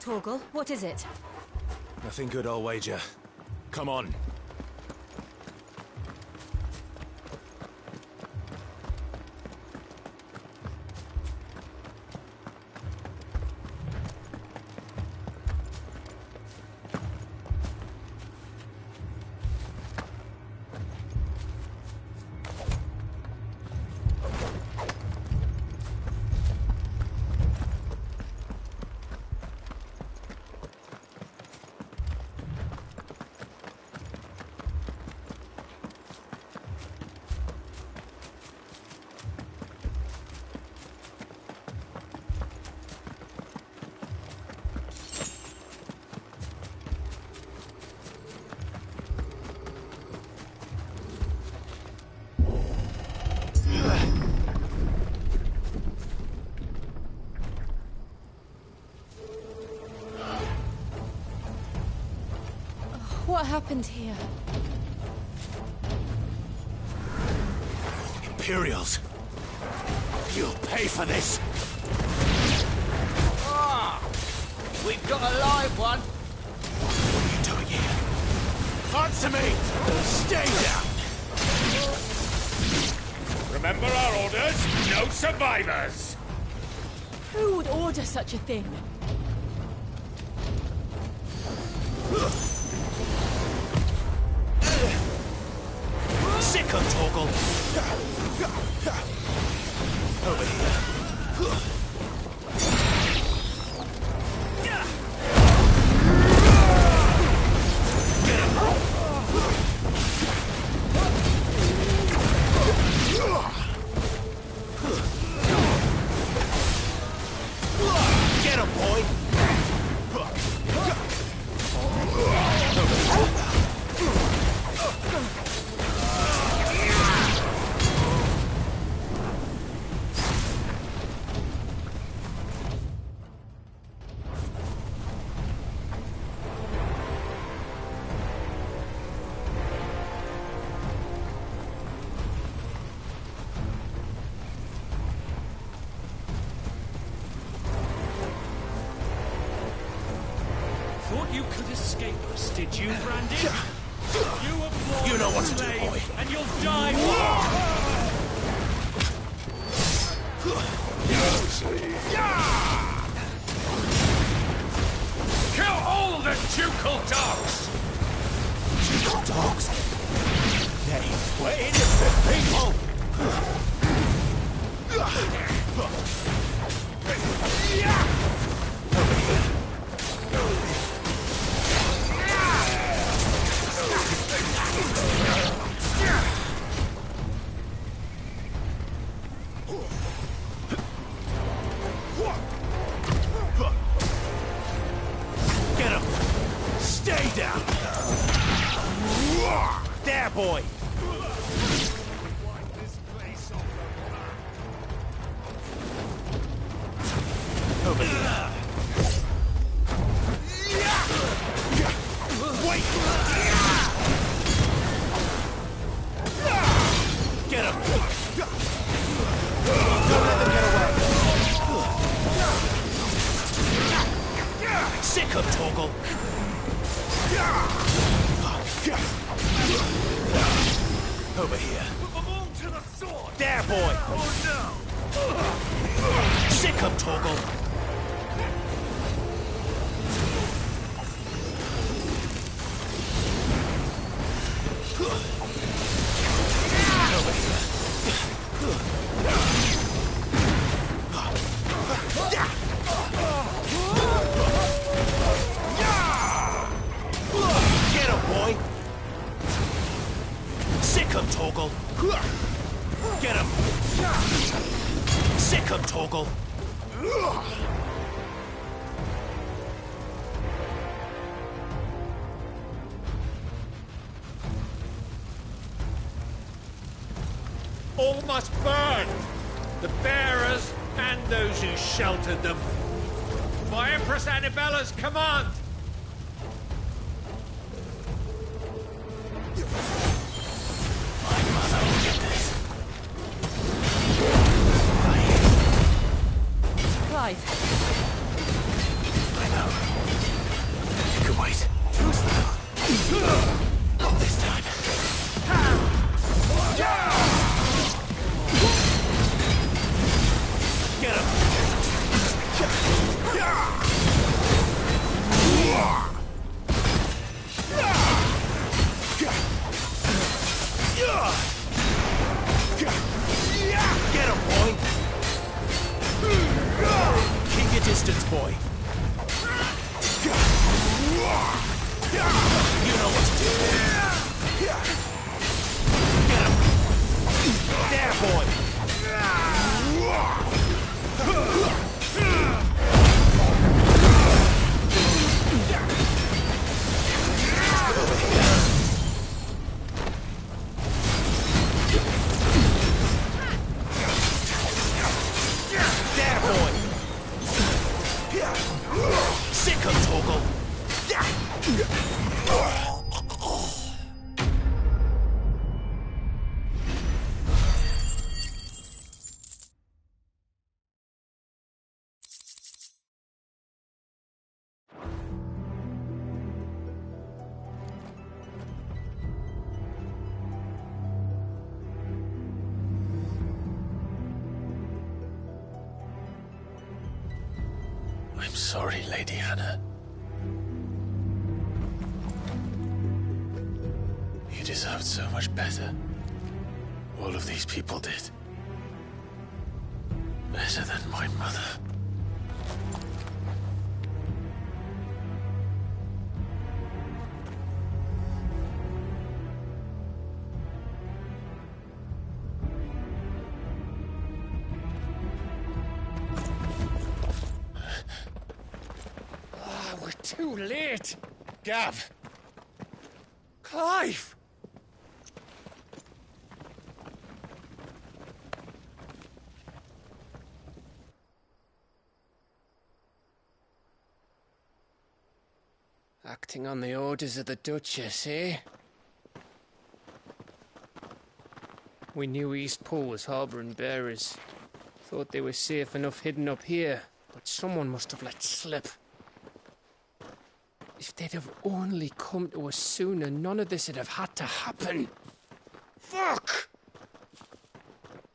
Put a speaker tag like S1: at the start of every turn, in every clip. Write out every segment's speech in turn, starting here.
S1: Torgal, what is it?
S2: Nothing good, I'll wager. Come on.
S1: What happened here?
S2: Imperials! You'll pay for this!
S3: Ah! We've got a live one!
S2: What are you doing here? Answer me! Stay down!
S4: Remember our orders? No survivors!
S1: Who would order such a thing?
S2: Sick of Torgal! Over here. Get him, boy!
S4: Thought you could escape us, did you, Brandon? You were born
S2: You know what
S4: a
S2: to do,
S4: slave,
S2: boy.
S4: and you'll die Kill all the ducal dogs!
S2: Ducal dogs? They were innocent people! Over here. Get him! Stay down! There, boy! Over here. Wait! Get him! Don't let them get away! Sick of Torgal! Over here.
S4: Put them all to the sword!
S2: There, boy!
S4: Oh
S2: Sick of Torgal! Over here. Get him, boy! Sick of Torgal! Get him! Sick of Torgal!
S4: All must burn! The bearers and those who sheltered them. By Empress Annibella's command!
S2: My mother will get this.
S1: Clive.
S2: I know. mogul! I'm sorry, Lady Hannah. You deserved so much better. All of these people did. Better than my mother.
S4: We're too late.
S2: Gav!
S4: Clive! Acting on the orders of the Duchess, eh? We knew Eastpool was harbouring bearers. Thought they were safe enough hidden up here, but someone must have let slip. If they'd have only come to us sooner, none of this would have had to happen. Fuck!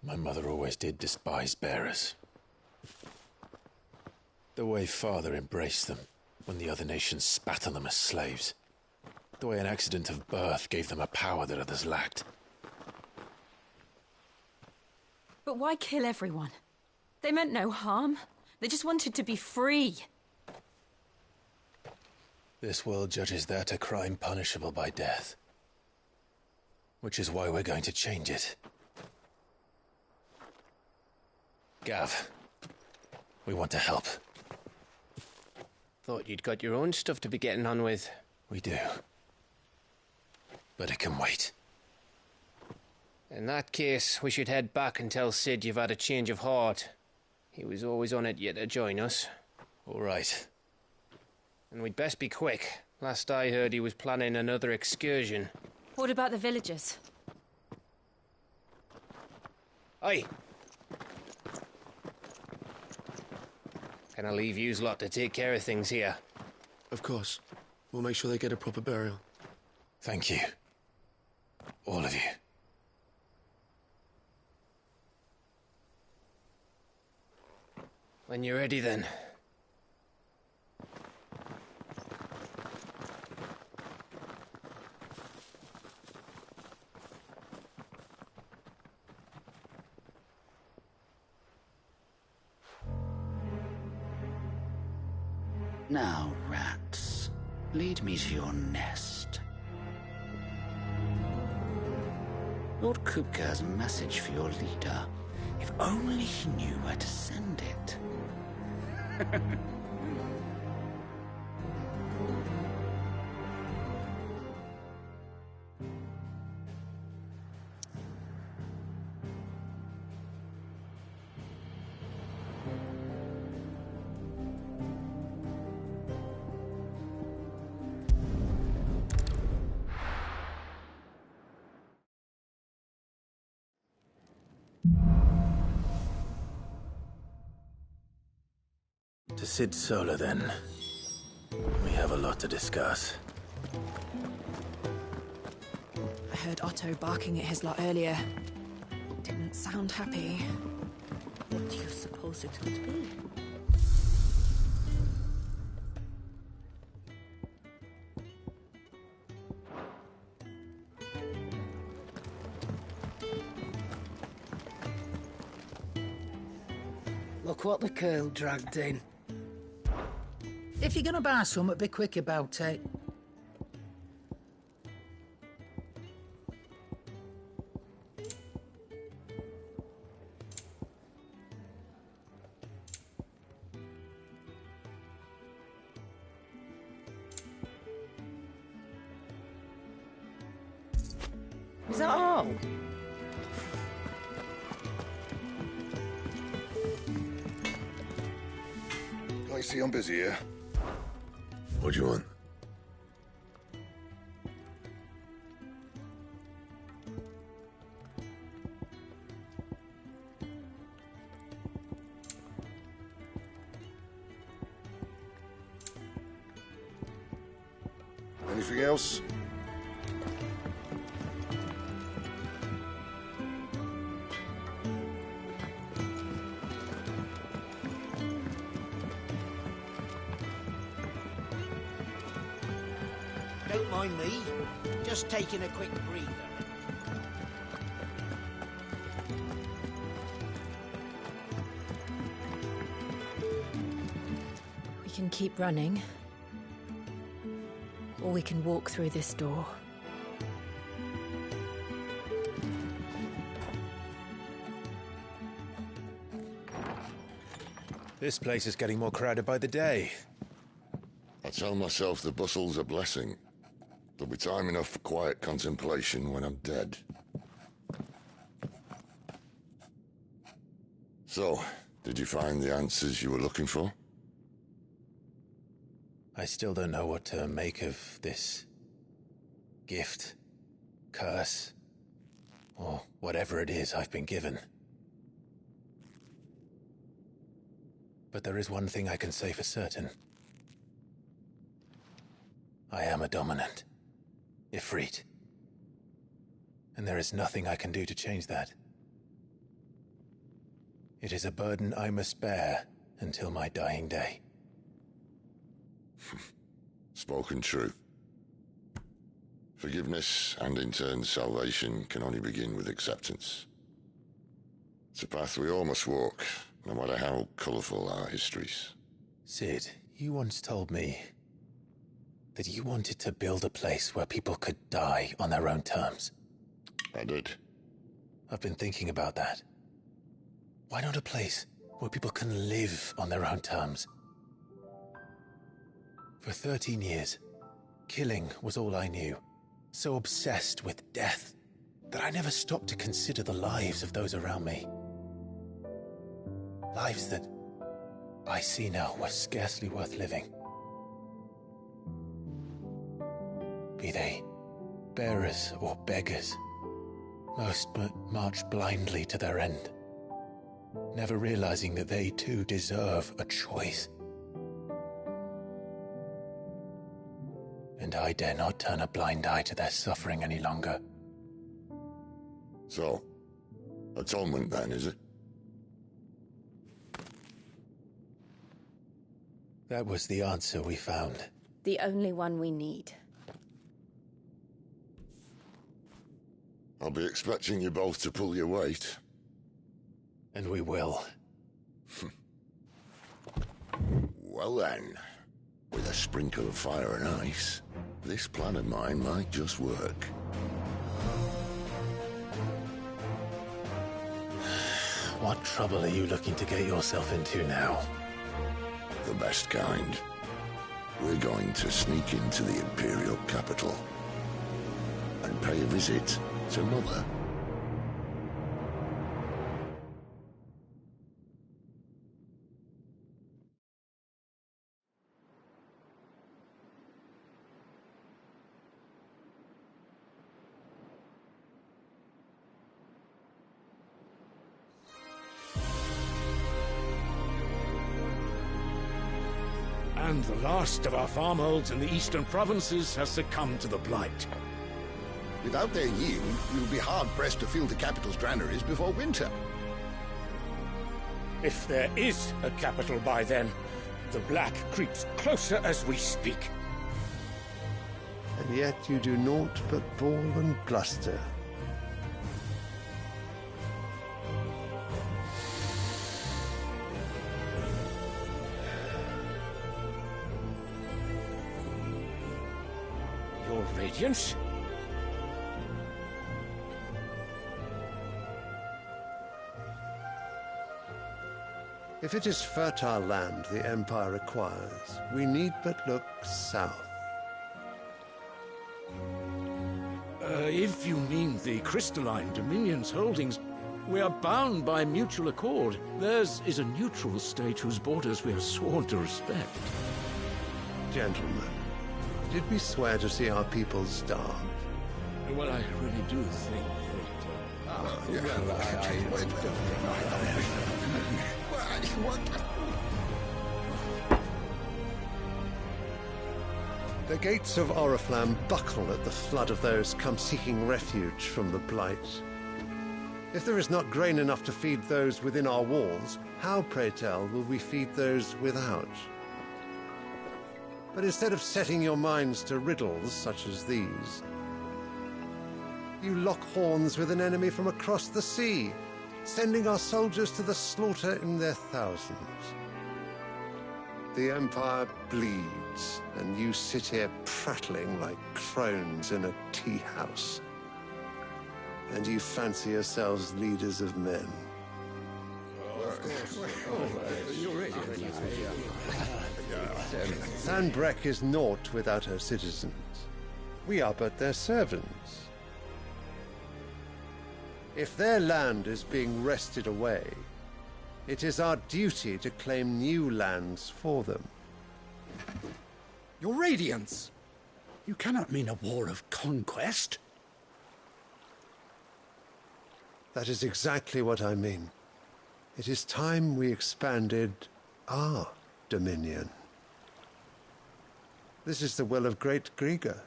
S2: My mother always did despise bearers. The way Father embraced them when the other nations spat on them as slaves. The way an accident of birth gave them a power that others lacked.
S1: But why kill everyone? They meant no harm. They just wanted to be free.
S2: This world judges that a crime punishable by death. Which is why we're going to change it. Gav, we want to help.
S4: Thought you'd got your own stuff to be getting on with.
S2: We do. But it can wait.
S4: In that case, we should head back and tell Sid you've had a change of heart. He was always on it yet to join us.
S2: All right.
S4: And we'd best be quick. Last I heard, he was planning another excursion.
S1: What about the villagers?
S4: Aye. Can I leave yous lot to take care of things here?
S5: Of course. We'll make sure they get a proper burial.
S2: Thank you. All of you.
S4: When you're ready, then.
S6: Now, rats, lead me to your nest. Lord Kupka has a message for your leader. If only he knew where to send it.
S2: To Sid Solar, then. We have a lot to discuss.
S7: I heard Otto barking at his lot earlier. Didn't sound happy.
S8: What do you suppose it could be?
S9: Look what the curl dragged in.
S10: If you're gonna buy something, be quick about it.
S9: Is that all?
S11: I see I'm busy here. What do you want?
S12: Anything else?
S3: Don't mind me. Just taking a quick breather.
S1: We can keep running. Or we can walk through this door.
S2: This place is getting more crowded by the day.
S12: I tell myself the bustle's a blessing. There'll be time enough for quiet contemplation when I'm dead. So, did you find the answers you were looking for?
S2: I still don't know what to make of this gift, curse, or whatever it is I've been given. But there is one thing I can say for certain. I am a dominant, Ifrit. And there is nothing I can do to change that. It is a burden I must bear until my dying day.
S12: Spoken true. Forgiveness, and in turn salvation, can only begin with acceptance. It's a path we all must walk, no matter how colourful our histories.
S2: Sid, you once told me that you wanted to build a place where people could die on their own terms.
S12: I did.
S2: I've been thinking about that. Why not a place where people can live on their own terms? For 13 years, killing was all I knew. So obsessed with death that I never stopped to consider the lives of those around me. Lives that I see now were scarcely worth living. Be they bearers or beggars, most march blindly to their end, never realizing that they too deserve a choice. And I dare not turn a blind eye to their suffering any longer.
S12: So, atonement then, is it?
S2: That was the answer we found.
S8: The only one we need.
S12: I'll be expecting you both to pull your weight.
S2: And we will.
S12: Well then, with a sprinkle of fire and ice, this plan of mine might just work.
S2: What trouble are you looking to get yourself into now?
S12: The best kind. We're going to sneak into the Imperial capital and pay a visit to Mother.
S4: And the last of our farmholds in the eastern provinces has succumbed to the blight.
S13: Without their yield, we'll be hard-pressed to fill the capital's granaries before winter.
S4: If there is a capital by then, the black creeps closer as we speak.
S14: And yet you do naught but bawl and bluster.
S4: Your Radiance?
S14: If it is fertile land the Empire requires, we need but look south.
S4: If you mean the crystalline Dominion's holdings, we are bound by mutual accord. Theirs is a neutral state whose borders we are sworn to respect.
S14: Gentlemen, did we swear to see our people starve?
S6: Well, I really do think
S14: The gates of Oriflamme buckle at the flood of those come seeking refuge from the Blight. If there is not grain enough to feed those within our walls, how, pray tell, will we feed those without? But instead of setting your minds to riddles such as these, you lock horns with an enemy from across the sea, sending our soldiers to the slaughter in their thousands. The Empire bleeds, and you sit here prattling like crones in a tea house. And you fancy yourselves leaders of men. Sanbreque is naught without her citizens. We are but their servants. If their land is being wrested away, it is our duty to claim new lands for them.
S11: Your Radiance! You cannot mean a war of conquest.
S14: That is exactly what I mean. It is time we expanded our dominion. This is the will of great Grieger.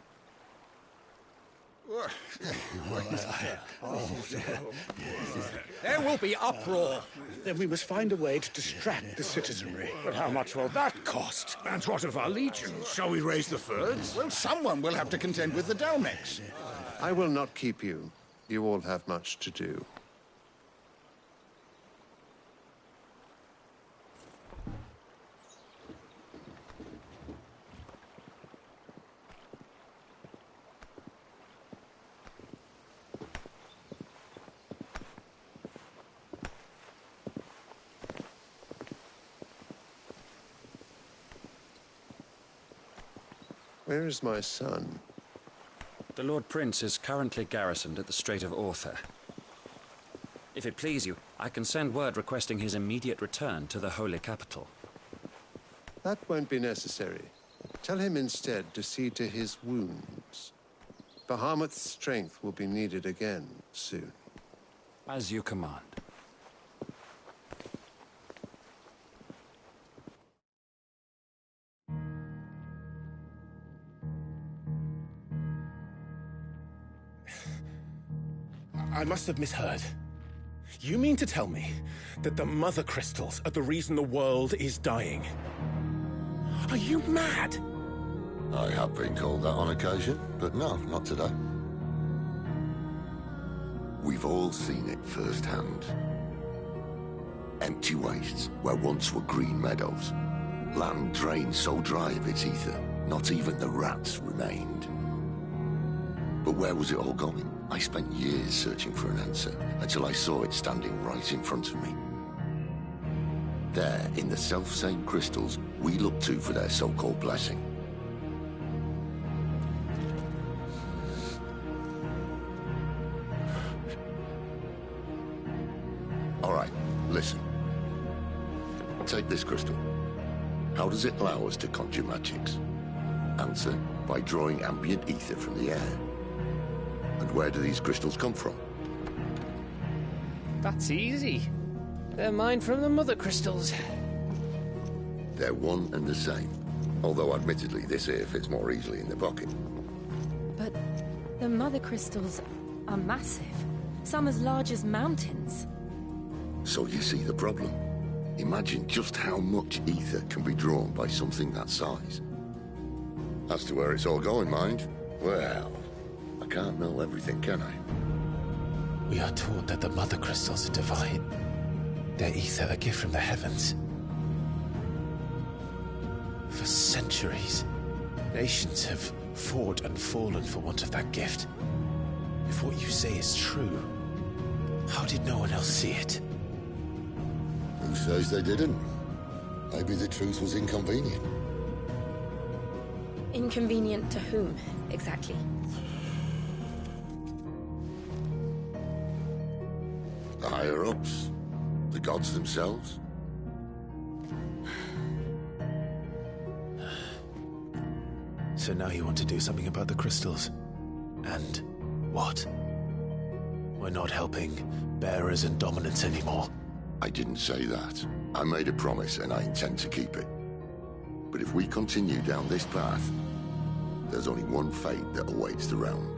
S11: There will be uproar. Then we must find a way to distract the citizenry.
S15: But how much will that cost? And what of our legions? Shall we raise the thirds?
S13: Well, someone will have to contend with the Dalmex.
S14: I will not keep you. You all have much to do. Where is my son?
S16: The Lord Prince is currently garrisoned at the Strait of Author. If it please you, I can send word requesting his immediate return to the Holy Capital.
S14: That won't be necessary. Tell him instead to see to his wounds. Bahamut's strength will be needed again soon.
S16: As you command.
S15: I must have misheard. You mean to tell me that the Mother Crystals are the reason the world is dying? Are you mad?
S12: I have been called that on occasion, but no, not today. We've all seen it firsthand. Empty wastes where once were green meadows. Land drained so dry of its ether, not even the rats remained. But where was it all going? I spent years searching for an answer, until I saw it standing right in front of me. There, in the self-same crystals we look to for their so-called blessing. All right, listen. Take this crystal. How does it allow us to conjure magics? Answer, by drawing ambient ether from the air. And where do these crystals come from?
S9: That's easy. They're mine from the Mother Crystals.
S12: They're one and the same. Although admittedly this here fits more easily in the pocket.
S1: But the Mother Crystals are massive. Some as large as mountains.
S12: So you see the problem. Imagine just how much ether can be drawn by something that size. As to where it's all going, mind, well, I can't know everything, can I?
S2: We are taught that the Mother Crystals are divine. Their ether a gift from the heavens. For centuries, nations have fought and fallen for want of that gift. If what you say is true, how did no one else see it?
S12: Who says they didn't? Maybe the truth was inconvenient.
S8: Inconvenient to whom, exactly?
S12: The higher-ups? The gods themselves?
S2: So now you want to do something about the crystals. And what? We're not helping bearers and dominants anymore.
S12: I didn't say that. I made a promise and I intend to keep it. But if we continue down this path, there's only one fate that awaits the realm.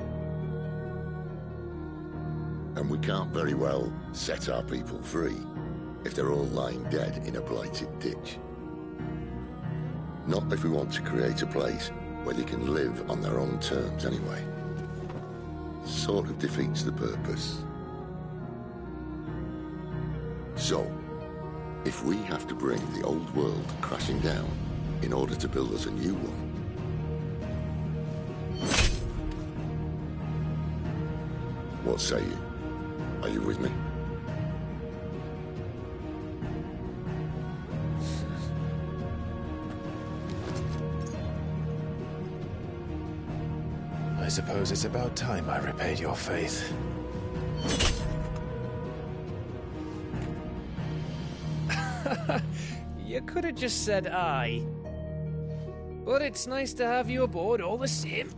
S12: And we can't very well set our people free if they're all lying dead in a blighted ditch. Not if we want to create a place where they can live on their own terms anyway. Sort of defeats the purpose. So, if we have to bring the old world crashing down in order to build us a new one, what say you? Are you with me?
S2: I suppose it's about time I repaid your faith.
S9: You could have just said aye. But it's nice to have you aboard all the same.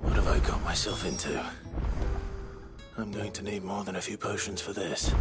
S2: What have I got myself into? I'm going to need more than a few potions for this.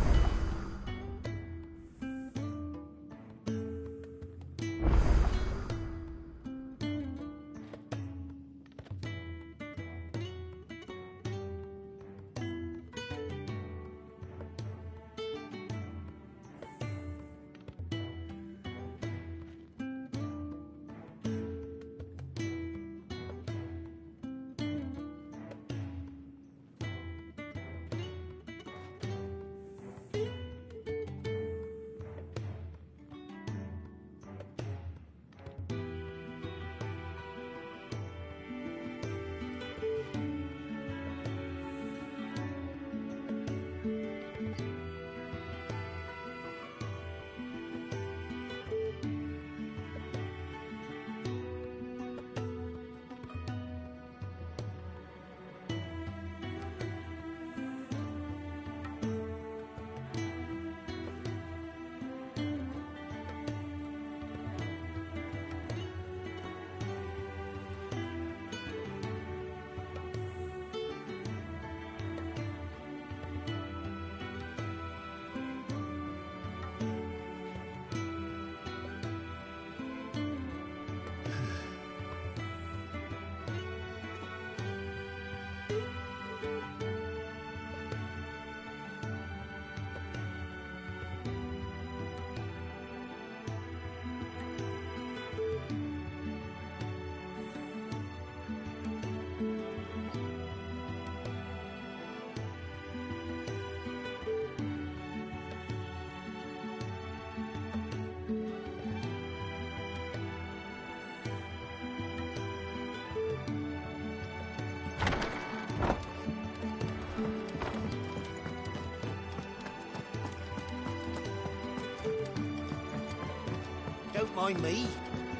S3: Don't mind me.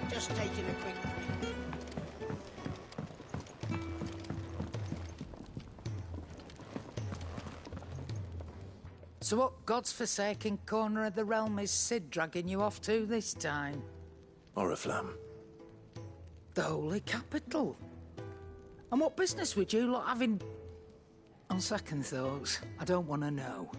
S3: Just taking a quick break.
S10: So what God's forsaken corner of the realm is Sid dragging you off to this time?
S2: Oriflamme.
S10: The Holy Capital. And what business would you lot have in... On second thoughts, I don't want to know.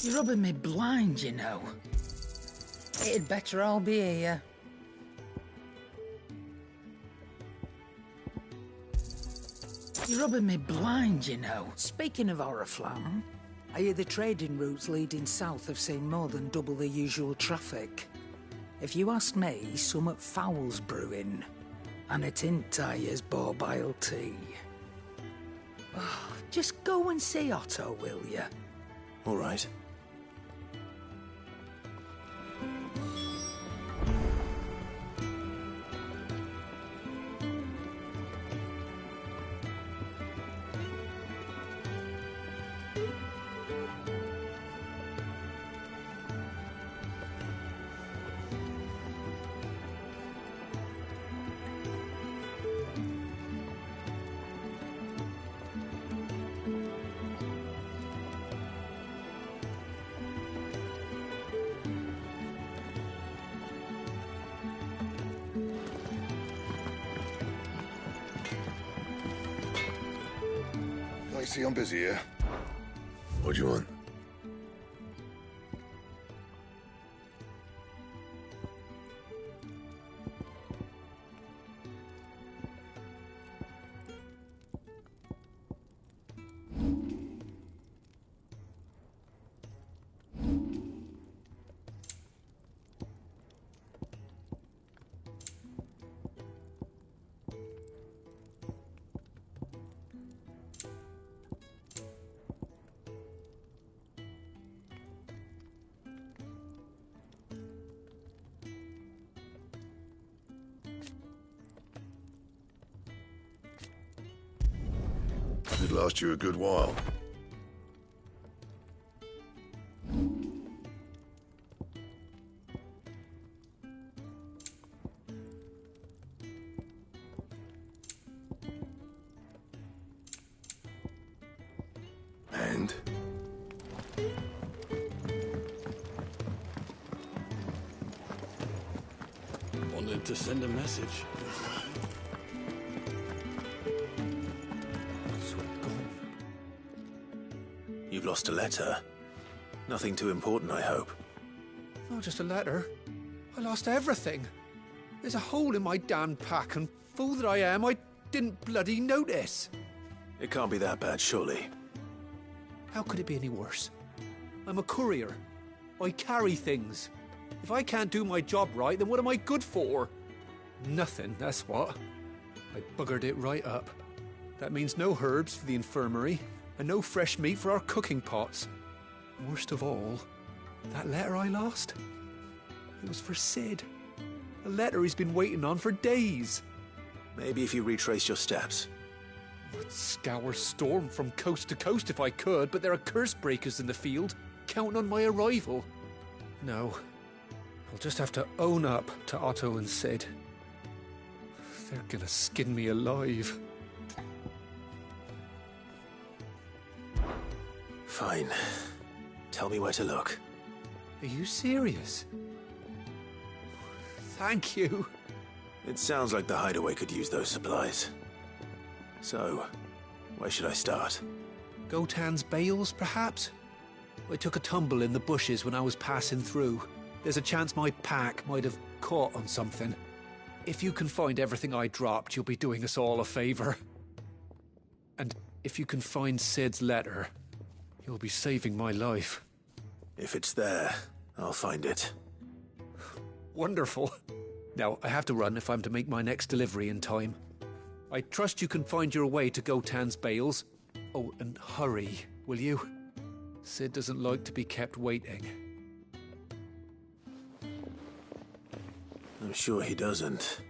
S10: You're rubbing me blind, you know. It'd better all be here. You're rubbing me blind, you know. Speaking of Oriflamme, I hear the trading routes leading south have seen more than double the usual traffic. If you ask me, summat foul's brewing. And it ain't Tyre's borbile tea. Oh, just go and see Otto, will you?
S2: All right.
S13: I see I'm busy here. What do you want? It'd last you a good while. And?
S5: Wanted to send a message.
S2: You've lost a letter. Nothing too important, I hope.
S17: Not just a letter. I lost everything. There's a hole in my damn pack, and fool that I am, I didn't bloody notice.
S2: It can't be that bad, surely.
S17: How could it be any worse? I'm a courier. I carry things. If I can't do my job right, then what am I good for? Nothing, that's what. I buggered it right up. That means no herbs for the infirmary, and no fresh meat for our cooking pots. Worst of all, that letter I lost, it was for Sid. A letter he's been waiting on for days.
S2: Maybe if you retrace your steps.
S17: I'd scour Storm from coast to coast if I could, but there are curse breakers in the field, counting on my arrival. No, I'll just have to own up to Otto and Sid. They're gonna skin me alive.
S2: Fine. Tell me where to look.
S17: Are you serious? Thank you.
S2: It sounds like the hideaway could use those supplies. So, where should I start?
S17: Gotan's bales, perhaps? I took a tumble in the bushes when I was passing through. There's a chance my pack might have caught on something. If you can find everything I dropped, you'll be doing us all a favor. And if you can find Sid's letter, you'll be saving my life.
S2: If it's there, I'll find it.
S17: Wonderful. Now, I have to run if I'm to make my next delivery in time. I trust you can find your way to Gotan's bales. Oh, and hurry, will you? Sid doesn't like to be kept waiting.
S2: I'm sure he doesn't.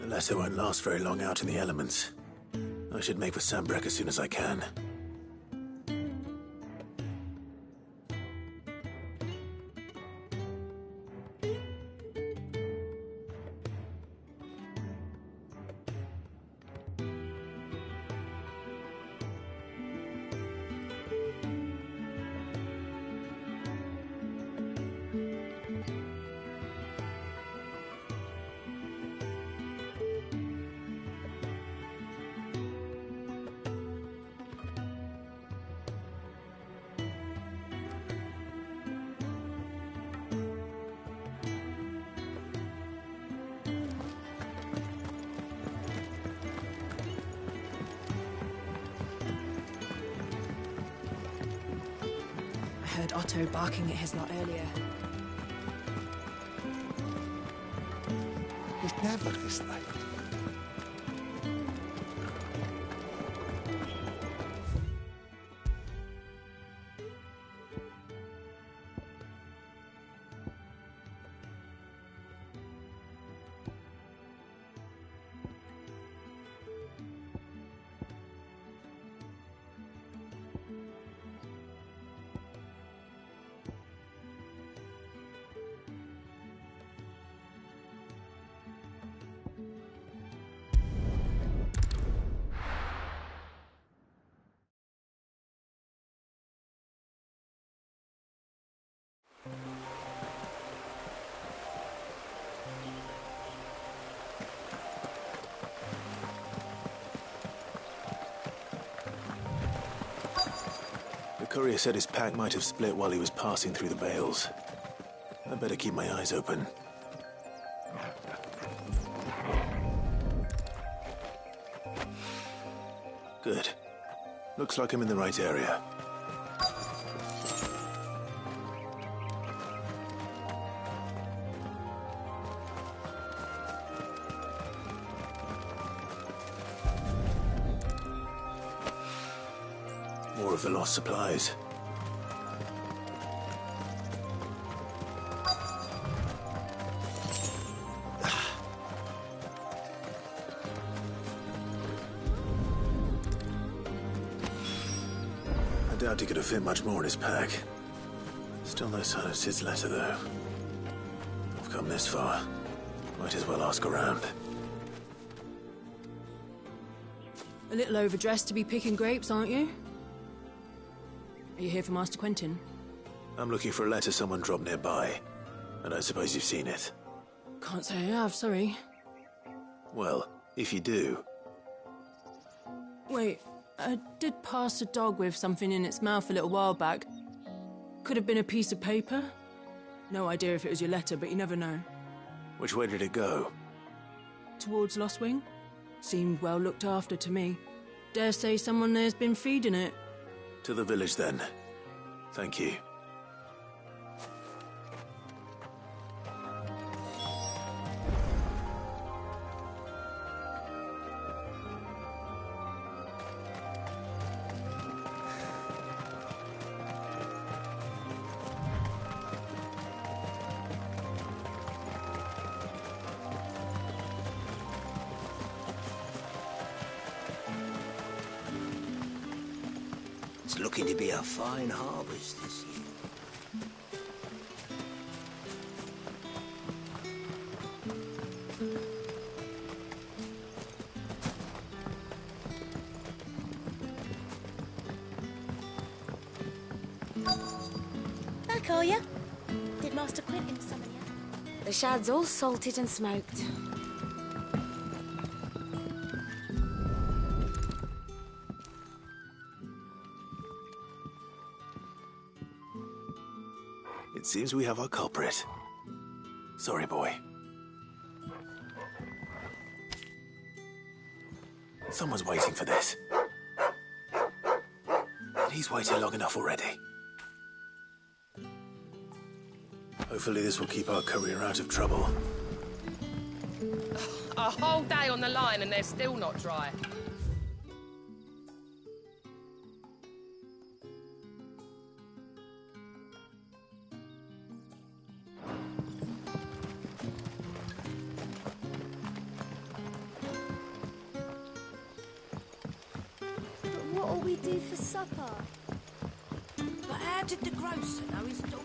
S2: The letter won't last very long out in the elements. I should make for Sambrek as soon as I can.
S7: heard Otto barking at his lot earlier.
S2: It never is late.
S18: The courier said his pack might have split while he was passing through the bales. I'd better keep my eyes open. Good. Looks like I'm in the right area. More of the lost supplies. I doubt he could have fit much more in his pack. Still no sign of Sid's letter, though. I've come this far. Might as well ask around.
S7: A little overdressed to be picking grapes, aren't you? Are you here for Master Quentin?
S18: I'm looking for a letter someone dropped nearby. I don't suppose you've seen it.
S7: Can't say I have, sorry.
S18: Well, if you do...
S7: Wait, I did pass a dog with something in its mouth a little while back. Could have been a piece of paper. No idea if it was your letter, but you never know.
S18: Which way did it go?
S7: Towards Lost Wing. Seemed well looked after to me. Dare say someone there's been feeding it.
S18: To the village, then. Thank you.
S3: It's looking to be a fine harvest this year.
S19: Back, are ya? Did Master Quentin summon ya?
S20: The shad's all salted and smoked.
S18: It seems we have our culprit. Sorry, boy. Someone's waiting for this. And he's waited long enough already. Hopefully this will keep our courier out of trouble.
S21: A whole day on the line and they're still not dry.
S19: What'll we do for supper?
S3: But how did the grocer know his daughter?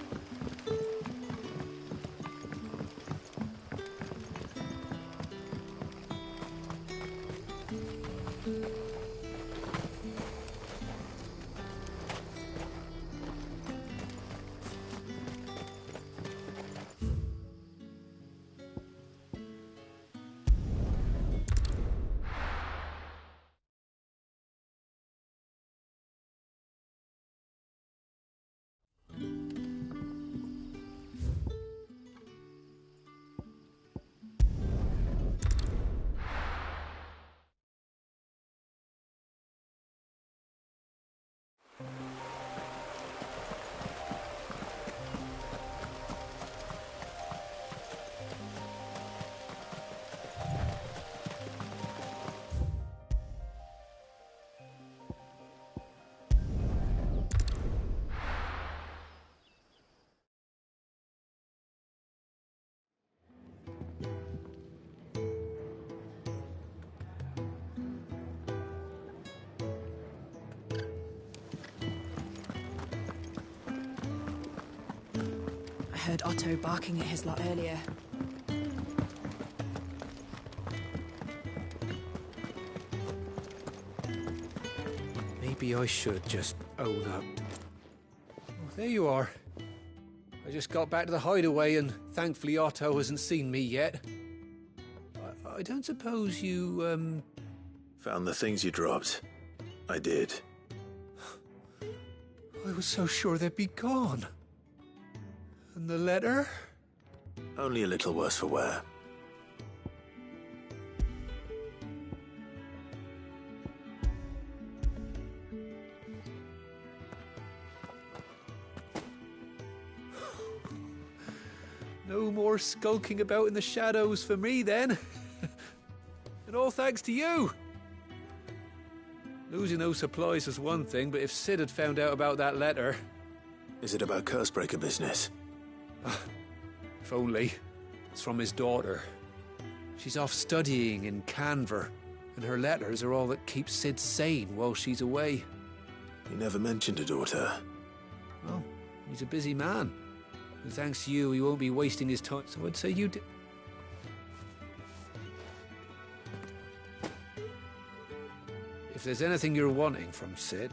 S4: heard Otto barking at his lot earlier.
S17: Maybe I should just own up. Oh, there you are. I just got back to the hideaway and thankfully Otto hasn't seen me yet. I don't suppose you,
S18: Found the things you dropped. I did.
S17: I was so sure they'd be gone. And the letter?
S18: Only a little worse for wear.
S17: No more skulking about in the shadows for me, then. And all thanks to you. Losing those supplies was one thing, but if Sid had found out about that letter...
S18: Is it about Cursebreaker business?
S17: If only. It's from his daughter. She's off studying in Canver, and her letters are all that keeps Sid sane while she's away.
S18: He never mentioned a daughter.
S17: Well, he's a busy man. And thanks to you, he won't be wasting his time, so I'd say you did. If there's anything you're wanting from Sid,